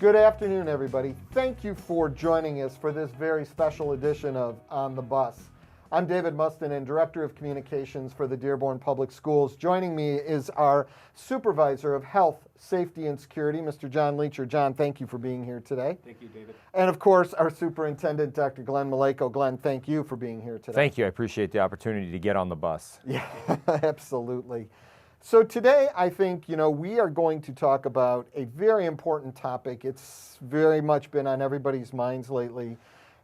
Good afternoon, everybody. Thank you for joining us for this very special edition of On the Bus. I'm David Mustin, and Director of Communications for the Dearborn Public Schools. Joining me is our Supervisor of Health, Safety, and Security, Mr. John Leacher. John, thank you for being here today. Thank you, David. And of course, our Superintendent, Dr. Glenn Maleyko. Glenn, thank you for being here today. Thank you. I appreciate the opportunity to get on the bus. Yeah, absolutely. So today, I think, we are going to talk about a very important topic. It's very much been on everybody's minds lately.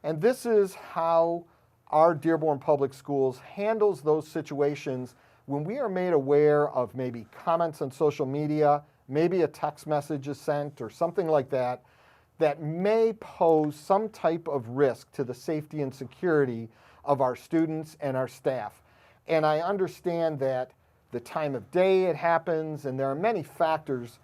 And this is how our Dearborn Public Schools handles those situations when we are made aware of maybe comments on social media, maybe a text message is sent or something like that, that may pose some type of risk to the safety and security of our students and our staff. And I understand that the time of day it happens, and there are many factors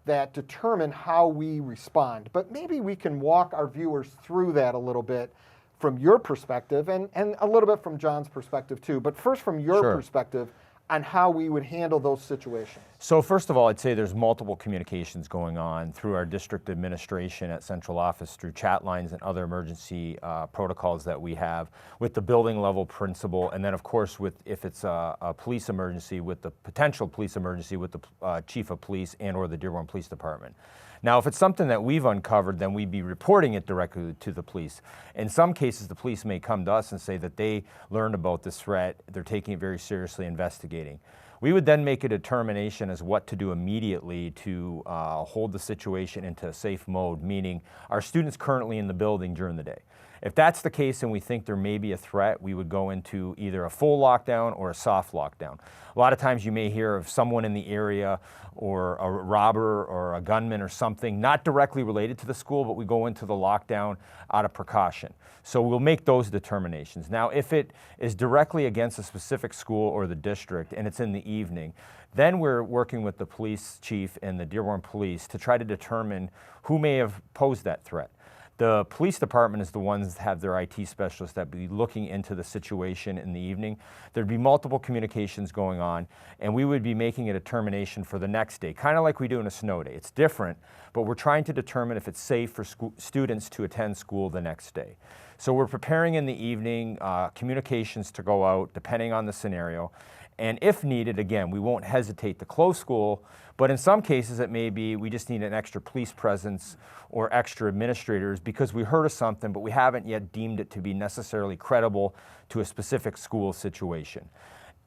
that determine how we respond. But maybe we can walk our viewers through that a little bit from your perspective and a little bit from John's perspective too. But first from your perspective on how we would handle those situations. So first of all, I'd say there's multiple communications going on through our district administration at central office, through chat lines and other emergency protocols that we have with the building level principal, and then of course if it's a police emergency, with the potential police emergency with the chief of police and or the Dearborn Police Department. Now, if it's something that we've uncovered, then we'd be reporting it directly to the police. In some cases, the police may come to us and say that they learned about this threat, they're taking it very seriously, investigating. We would then make a determination as what to do immediately to hold the situation into a safe mode, meaning are students currently in the building during the day? If that's the case and we think there may be a threat, we would go into either a full lockdown or a soft lockdown. A lot of times you may hear of someone in the area or a robber or a gunman or something, not directly related to the school, but we go into the lockdown out of precaution. So we'll make those determinations. Now, if it is directly against a specific school or the district and it's in the evening, then we're working with the police chief and the Dearborn Police to try to determine who may have posed that threat. The police department is the ones that have their IT specialists that be looking into the situation in the evening. There'd be multiple communications going on, and we would be making a determination for the next day, kind of like we do in a snow day. It's different, but we're trying to determine if it's safe for students to attend school the next day. So we're preparing in the evening, communications to go out depending on the scenario. And if needed, again, we won't hesitate to close school, but in some cases it may be we just need an extra police presence or extra administrators because we heard of something, but we haven't yet deemed it to be necessarily credible to a specific school situation.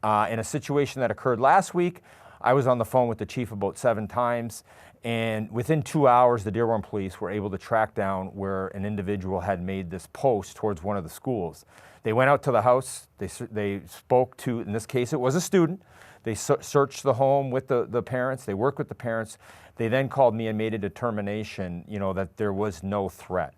In a situation that occurred last week, I was on the phone with the chief about 7 times, and within 2 hours, the Dearborn Police were able to track down where an individual had made this post towards one of the schools. They went out to the house, they spoke to, in this case it was a student, they searched the home with the parents, they worked with the parents, they then called me and made a determination, that there was no threat.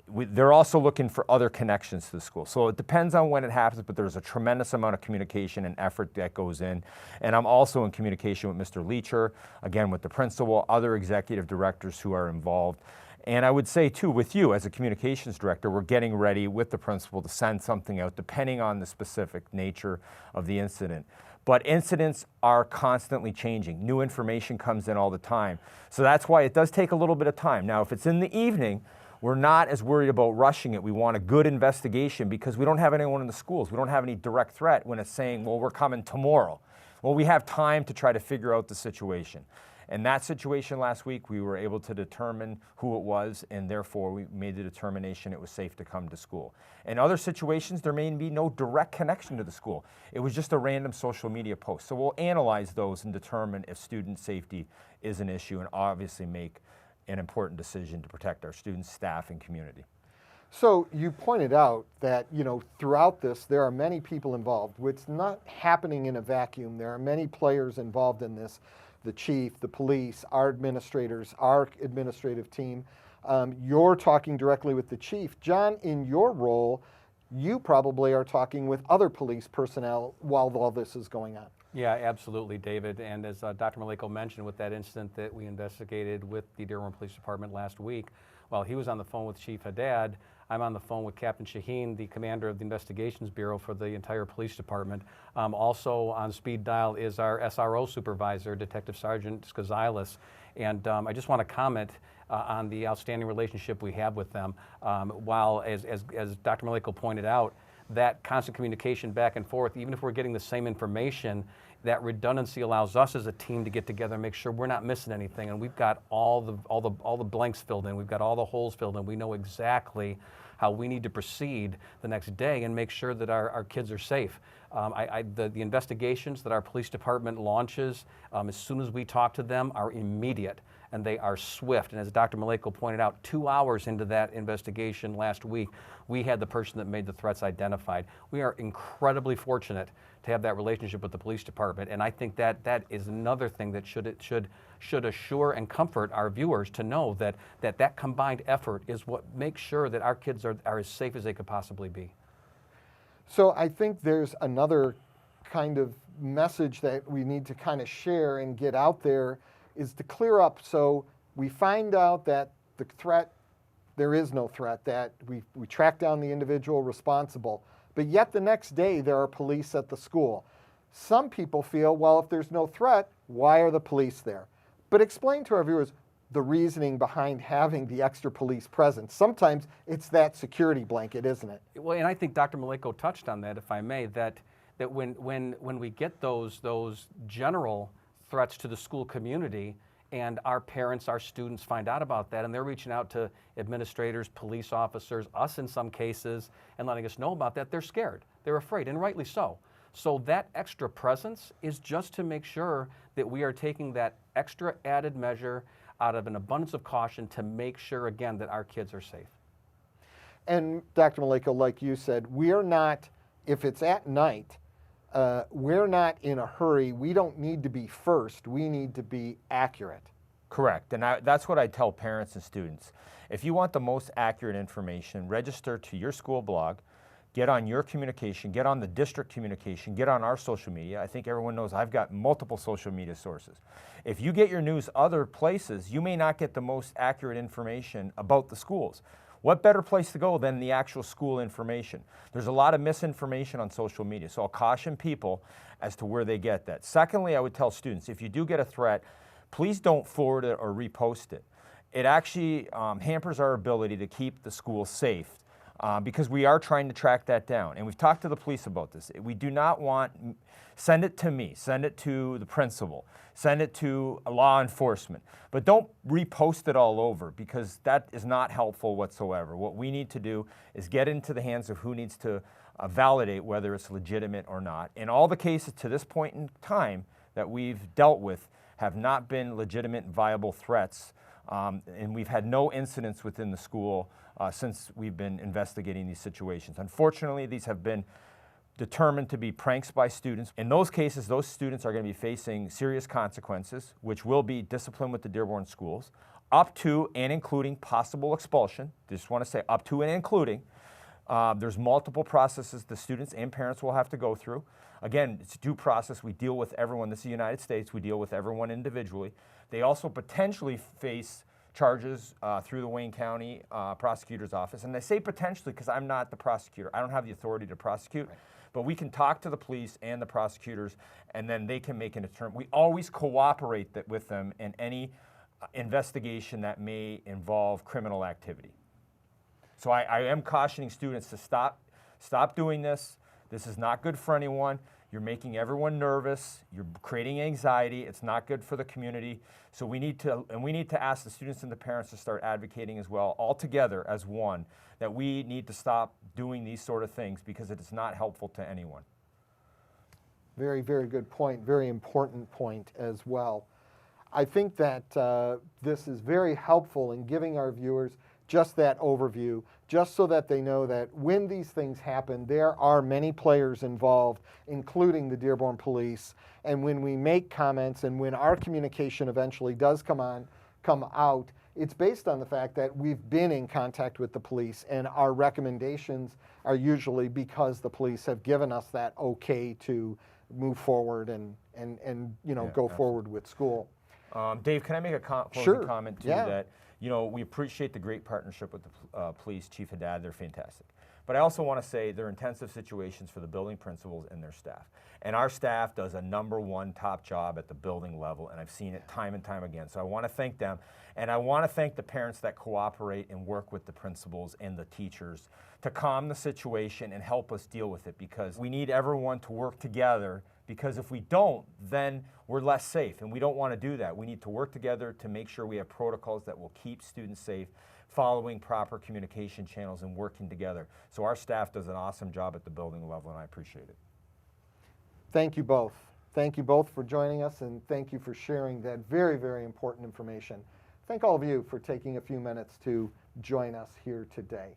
They're also looking for other connections to the school. So it depends on when it happens, but there's a tremendous amount of communication and effort that goes in. And I'm also in communication with Mr. Leacher, again with the principal, other executive directors who are involved. And I would say too, with you as a communications director, we're getting ready with the principal to send something out depending on the specific nature of the incident. But incidents are constantly changing. New information comes in all the time. So that's why it does take a little bit of time. Now, if it's in the evening, we're not as worried about rushing it. We want a good investigation because we don't have anyone in the schools. We don't have any direct threat when it's saying, well, we're coming tomorrow. Well, we have time to try to figure out the situation. In that situation last week, we were able to determine who it was, and therefore we made the determination it was safe to come to school. In other situations, there may be no direct connection to the school. It was just a random social media post. So we'll analyze those and determine if student safety is an issue and obviously make an important decision to protect our students, staff, and community. So you pointed out that, throughout this, there are many people involved. It's not happening in a vacuum. There are many players involved in this. The chief, the police, our administrators, our administrative team. You're talking directly with the chief. John, in your role, you probably are talking with other police personnel while all this is going on. Yeah, absolutely, David. And as Dr. Maleyko mentioned with that incident that we investigated with the Dearborn Police Department last week, while he was on the phone with Chief Haddad, I'm on the phone with Captain Shaheen, the commander of the Investigations Bureau for the entire police department. Also on speed dial is our SRO supervisor, Detective Sergeant Skazilis. And I just want to comment, on the outstanding relationship we have with them. While, as Dr. Maleyko pointed out, that constant communication back and forth, even if we're getting the same information, that redundancy allows us as a team to get together and make sure we're not missing anything. And we've got all the blanks filled in. We've got all the holes filled in. We know exactly how we need to proceed the next day and make sure that our kids are safe. The investigations that our police department launches, as soon as we talk to them, are immediate and they are swift. And as Dr. Maleyko pointed out, 2 hours into that investigation last week, we had the person that made the threats identified. We are incredibly fortunate to have that relationship with the police department, and I think that is another thing that should assure and comfort our viewers to know that combined effort is what makes sure that our kids are as safe as they could possibly be. So I think there's another kind of message that we need to kind of share and get out there is to clear up. So we find out that the threat, there is no threat, that we track down the individual responsible, but yet the next day there are police at the school. Some people feel, well, if there's no threat, why are the police there? But explain to our viewers the reasoning behind having the extra police presence. Sometimes it's that security blanket, isn't it? Well, and I think Dr. Maleyko touched on that, if I may, that when we get those general threats to the school community and our parents, our students find out about that and they're reaching out to administrators, police officers, us in some cases, and letting us know about that, they're scared, they're afraid, and rightly so. So that extra presence is just to make sure that we are taking that extra added measure out of an abundance of caution to make sure, again, that our kids are safe. And Dr. Maleyko, like you said, we're not, if it's at night, we're not in a hurry. We don't need to be first. We need to be accurate. Correct, and that's what I tell parents and students. If you want the most accurate information, register to your school blog, get on your communication, get on the district communication, get on our social media. I think everyone knows I've got multiple social media sources. If you get your news other places, you may not get the most accurate information about the schools. What better place to go than the actual school information? There's a lot of misinformation on social media, so I'll caution people as to where they get that. Secondly, I would tell students, if you do get a threat, please don't forward it or repost it. It actually hampers our ability to keep the school safe because we are trying to track that down. And we've talked to the police about this. We do not want, send it to me, send it to the principal, send it to law enforcement. But don't repost it all over because that is not helpful whatsoever. What we need to do is get into the hands of who needs to validate whether it's legitimate or not. And all the cases to this point in time that we've dealt with have not been legitimate, viable threats. And we've had no incidents within the school since we've been investigating these situations. Unfortunately, these have been determined to be pranks by students. In those cases, those students are going to be facing serious consequences, which will be discipline with the Dearborn schools, up to and including possible expulsion. Just want to say up to and including. There's multiple processes the students and parents will have to go through. Again, it's a due process. We deal with everyone. This is the United States. We deal with everyone individually. They also potentially face charges through the Wayne County Prosecutor's Office. And I say potentially because I'm not the prosecutor. I don't have the authority to prosecute. Right. But we can talk to the police and the prosecutors, and then they can make an determination. We always cooperate with them in any investigation that may involve criminal activity. So I am cautioning students to stop doing this. This is not good for anyone. You're making everyone nervous. You're creating anxiety. It's not good for the community. So we need to ask the students and the parents to start advocating as well, all together as one, that we need to stop doing these sort of things because it is not helpful to anyone. Very, very good point. Very important point as well. I think that this is very helpful in giving our viewers just that overview, just so that they know that when these things happen, there are many players involved, including the Dearborn Police. And when we make comments and when our communication eventually does come out, it's based on the fact that we've been in contact with the police, and our recommendations are usually because the police have given us that okay to move forward and go forward with school. Dave, can I make a closing comment too? That we appreciate the great partnership with the police, Chief Haddad. They're fantastic. But I also want to say they're intensive situations for the building principals and their staff. And our staff does a #1 top job at the building level, and I've seen it time and time again. So I want to thank them, and I want to thank the parents that cooperate and work with the principals and the teachers to calm the situation and help us deal with it, because we need everyone to work together, because if we don't, then we're less safe, and we don't want to do that. We need to work together to make sure we have protocols that will keep students safe, following proper communication channels and working together. So our staff does an awesome job at the building level, and I appreciate it. Thank you both. Thank you both for joining us, and thank you for sharing that very, very important information. Thank all of you for taking a few minutes to join us here today.